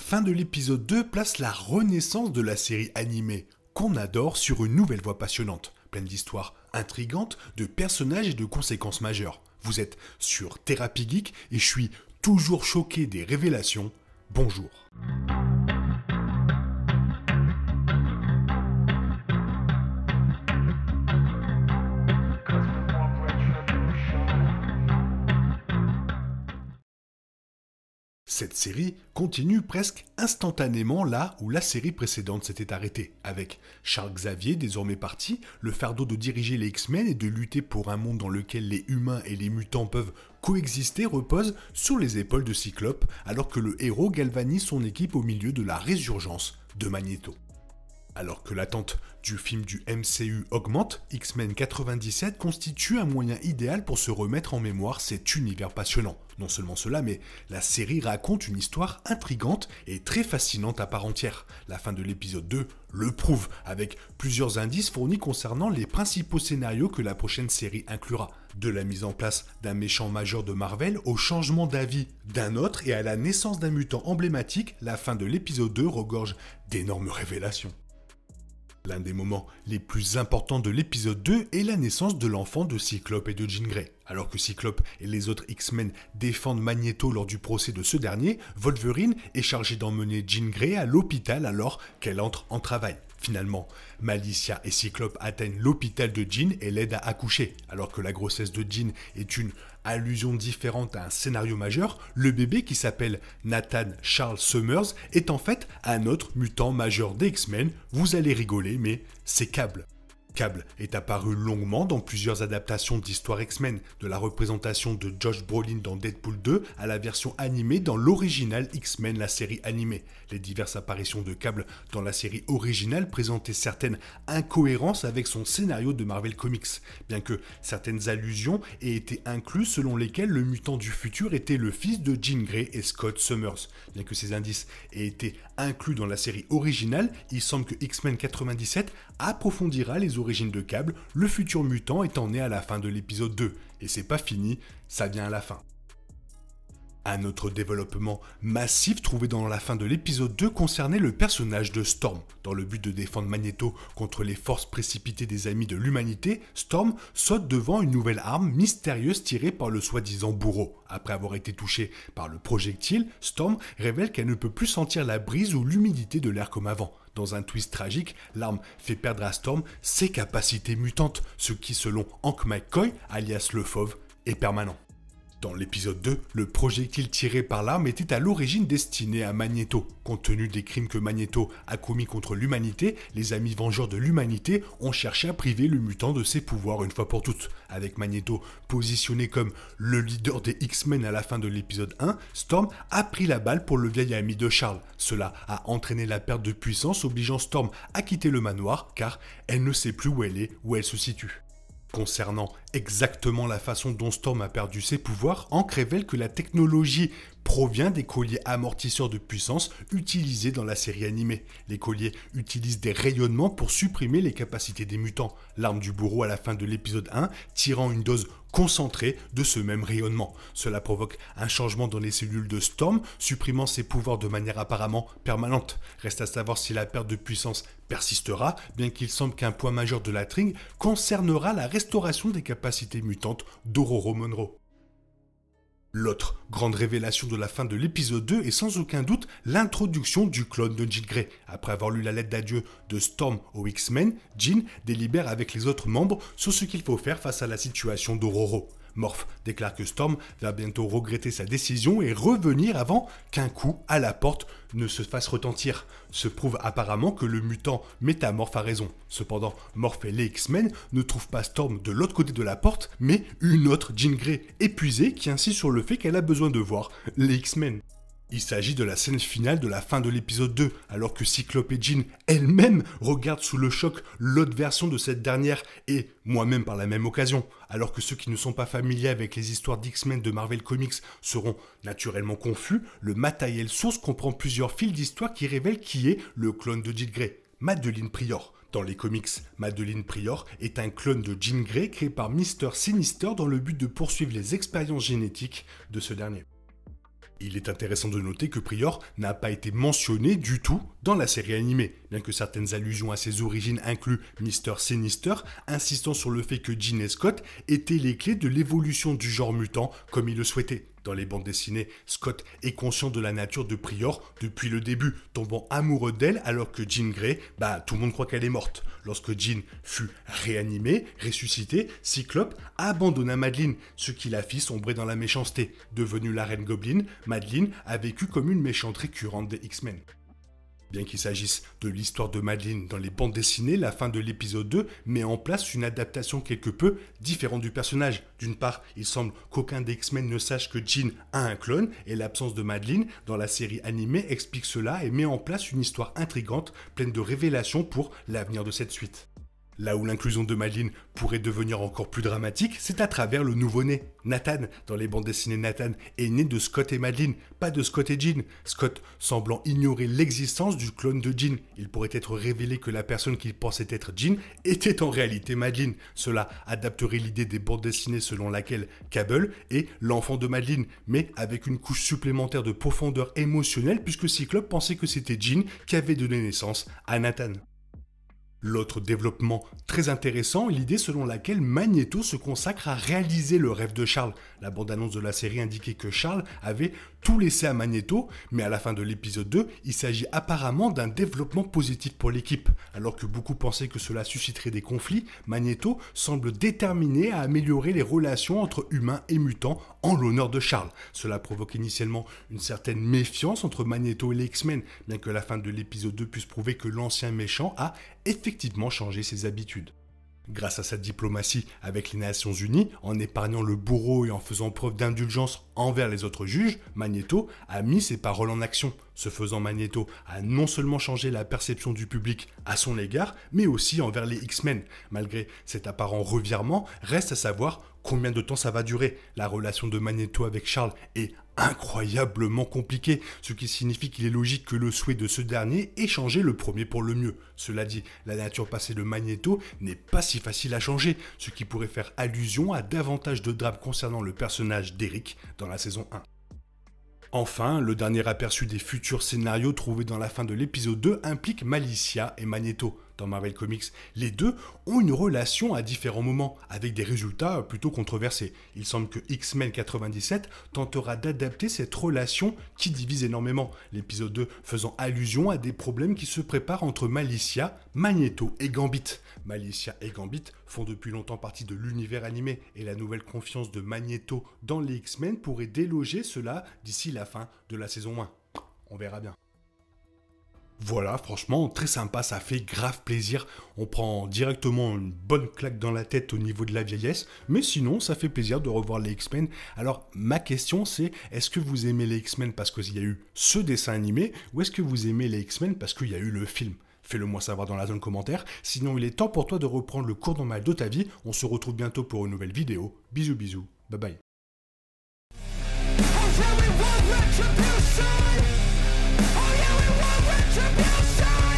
fin de l'épisode 2 place la renaissance de la série animée qu'on adore sur une nouvelle voie passionnante, pleine d'histoires intrigantes, de personnages et de conséquences majeures. Vous êtes sur Thérapie Geek et je suis toujours choqué des révélations. Bonjour. Cette série continue presque instantanément là où la série précédente s'était arrêtée, avec Charles Xavier désormais parti, le fardeau de diriger les X-Men et de lutter pour un monde dans lequel les humains et les mutants peuvent coexister repose sur les épaules de Cyclope, alors que le héros galvanise son équipe au milieu de la résurgence de Magneto. Alors que l'attente du film du MCU augmente, X-Men 97 constitue un moyen idéal pour se remettre en mémoire cet univers passionnant. Non seulement cela, mais la série raconte une histoire intrigante et très fascinante à part entière. La fin de l'épisode 2 le prouve, avec plusieurs indices fournis concernant les principaux scénarios que la prochaine série inclura. De la mise en place d'un méchant majeur de Marvel au changement d'avis d'un autre et à la naissance d'un mutant emblématique, la fin de l'épisode 2 regorge d'énormes révélations. L'un des moments les plus importants de l'épisode 2 est la naissance de l'enfant de Cyclope et de Jean Grey. Alors que Cyclope et les autres X-Men défendent Magneto lors du procès de ce dernier, Wolverine est chargé d'emmener Jean Grey à l'hôpital alors qu'elle entre en travail. Finalement, Malicia et Cyclope atteignent l'hôpital de Jean et l'aident à accoucher. Alors que la grossesse de Jean est une allusion différente à un scénario majeur, le bébé qui s'appelle Nathan Charles Summers est en fait un autre mutant majeur des X-Men. Vous allez rigoler, mais c'est Cable. Cable est apparu longuement dans plusieurs adaptations d'histoires X-Men, de la représentation de Josh Brolin dans Deadpool 2 à la version animée dans l'original X-Men, la série animée. Les diverses apparitions de Cable dans la série originale présentaient certaines incohérences avec son scénario de Marvel Comics, bien que certaines allusions aient été incluses selon lesquelles le mutant du futur était le fils de Jean Grey et Scott Summers. Bien que ces indices aient été inclus dans la série originale, il semble que X-Men 97 approfondira les origines de Cable, le futur mutant étant né à la fin de l'épisode 2. Et c'est pas fini, ça vient à la fin. Un autre développement massif trouvé dans la fin de l'épisode 2 concernait le personnage de Storm. Dans le but de défendre Magneto contre les forces précipitées des amis de l'humanité, Storm saute devant une nouvelle arme mystérieuse tirée par le soi-disant bourreau. Après avoir été touchée par le projectile, Storm révèle qu'elle ne peut plus sentir la brise ou l'humidité de l'air comme avant. Dans un twist tragique, l'arme fait perdre à Storm ses capacités mutantes, ce qui selon Hank McCoy, alias le Fauve, est permanent. Dans l'épisode 2, le projectile tiré par l'arme était à l'origine destiné à Magneto. Compte tenu des crimes que Magneto a commis contre l'humanité, les amis vengeurs de l'humanité ont cherché à priver le mutant de ses pouvoirs une fois pour toutes. Avec Magneto positionné comme le leader des X-Men à la fin de l'épisode 1, Storm a pris la balle pour le vieil ami de Charles. Cela a entraîné la perte de puissance, obligeant Storm à quitter le manoir car elle ne sait plus où elle est, où elle se situe. Concernant exactement la façon dont Storm a perdu ses pouvoirs, Hank révèle que la technologie provient des colliers amortisseurs de puissance utilisés dans la série animée. Les colliers utilisent des rayonnements pour supprimer les capacités des mutants. L'arme du bourreau à la fin de l'épisode 1 tirant une dose concentrée de ce même rayonnement. Cela provoque un changement dans les cellules de Storm, supprimant ses pouvoirs de manière apparemment permanente. Reste à savoir si la perte de puissance persistera, bien qu'il semble qu'un point majeur de l'intrigue concernera la restauration des capacités mutantes d'Ororo Munroe. L'autre grande révélation de la fin de l'épisode 2 est sans aucun doute l'introduction du clone de Jean Grey. Après avoir lu la lettre d'adieu de Storm aux X-Men, Jean délibère avec les autres membres sur ce qu'il faut faire face à la situation d'Ororo. Morph déclare que Storm va bientôt regretter sa décision et revenir avant qu'un coup à la porte ne se fasse retentir. Se prouve apparemment que le mutant métamorphe a raison. Cependant, Morph et les X-Men ne trouvent pas Storm de l'autre côté de la porte, mais une autre Jean Grey épuisée qui insiste sur le fait qu'elle a besoin de voir les X-Men. Il s'agit de la scène finale de la fin de l'épisode 2, alors que Cyclope et Jean elle-même regardent sous le choc l'autre version de cette dernière et moi-même par la même occasion. Alors que ceux qui ne sont pas familiers avec les histoires d'X-Men de Marvel Comics seront naturellement confus, le matériel source comprend plusieurs fils d'histoire qui révèlent qui est le clone de Jean Grey, Madeline Pryor. Dans les comics, Madeline Pryor est un clone de Jean Grey créé par Mr. Sinister dans le but de poursuivre les expériences génétiques de ce dernier. Il est intéressant de noter que Prior n'a pas été mentionné du tout dans la série animée, bien que certaines allusions à ses origines incluent Mr. Sinister, insistant sur le fait que Jean et Scott étaient les clés de l'évolution du genre mutant comme il le souhaitait. Dans les bandes dessinées, Scott est conscient de la nature de Prior depuis le début, tombant amoureux d'elle alors que Jean Grey, tout le monde croit qu'elle est morte. Lorsque Jean fut réanimée, ressuscitée, Cyclope abandonna Madelyne, ce qui la fit sombrer dans la méchanceté. Devenue la reine Goblin, Madelyne a vécu comme une méchante récurrente des X-Men. Bien qu'il s'agisse de l'histoire de Madelyne dans les bandes dessinées, la fin de l'épisode 2 met en place une adaptation quelque peu différente du personnage. D'une part, il semble qu'aucun des X-Men ne sache que Jean a un clone, et l'absence de Madelyne dans la série animée explique cela et met en place une histoire intrigante, pleine de révélations pour l'avenir de cette suite. Là où l'inclusion de Madelyne pourrait devenir encore plus dramatique, c'est à travers le nouveau-né. Nathan, dans les bandes dessinées, Nathan est né de Scott et Madelyne, pas de Scott et Jean. Scott semblant ignorer l'existence du clone de Jean. Il pourrait être révélé que la personne qu'il pensait être Jean était en réalité Madelyne. Cela adapterait l'idée des bandes dessinées selon laquelle Cable est l'enfant de Madelyne, mais avec une couche supplémentaire de profondeur émotionnelle puisque Cyclope pensait que c'était Jean qui avait donné naissance à Nathan. L'autre développement très intéressant est l'idée selon laquelle Magneto se consacre à réaliser le rêve de Charles. La bande-annonce de la série indiquait que Charles avait tout laissé à Magneto, mais à la fin de l'épisode 2, il s'agit apparemment d'un développement positif pour l'équipe. Alors que beaucoup pensaient que cela susciterait des conflits, Magneto semble déterminé à améliorer les relations entre humains et mutants en l'honneur de Charles. Cela provoque initialement une certaine méfiance entre Magneto et les X-Men, bien que la fin de l'épisode 2 puisse prouver que l'ancien méchant a effectivement changer ses habitudes. Grâce à sa diplomatie avec les Nations Unies, en épargnant le bourreau et en faisant preuve d'indulgence envers les autres juges, Magneto a mis ses paroles en action. Ce faisant, Magneto a non seulement changé la perception du public à son égard, mais aussi envers les X-Men. Malgré cet apparent revirement, reste à savoir combien de temps ça va durer. La relation de Magneto avec Charles est incroyablement compliquée, ce qui signifie qu'il est logique que le souhait de ce dernier ait changé le premier pour le mieux. Cela dit, la nature passée de Magneto n'est pas si facile à changer, ce qui pourrait faire allusion à davantage de drames concernant le personnage d'Eric dans la saison 1. Enfin, le dernier aperçu des futurs scénarios trouvés dans la fin de l'épisode 2 implique Malicia et Magneto. Dans Marvel Comics, les deux ont une relation à différents moments, avec des résultats plutôt controversés. Il semble que X-Men 97 tentera d'adapter cette relation qui divise énormément, l'épisode 2 faisant allusion à des problèmes qui se préparent entre Malicia, Magneto et Gambit. Malicia et Gambit font depuis longtemps partie de l'univers animé, et la nouvelle confiance de Magneto dans les X-Men pourrait déloger cela d'ici la fin de la saison 1. On verra bien. Voilà, franchement, très sympa, ça fait grave plaisir. On prend directement une bonne claque dans la tête au niveau de la vieillesse, mais sinon, ça fait plaisir de revoir les X-Men. Alors, ma question, c'est, est-ce que vous aimez les X-Men parce qu'il y a eu ce dessin animé, ou est-ce que vous aimez les X-Men parce qu'il y a eu le film ? Fais-le moi savoir dans la zone commentaire. Sinon, il est temps pour toi de reprendre le cours normal de ta vie. On se retrouve bientôt pour une nouvelle vidéo. Bisous, bisous. Bye bye. Retribution!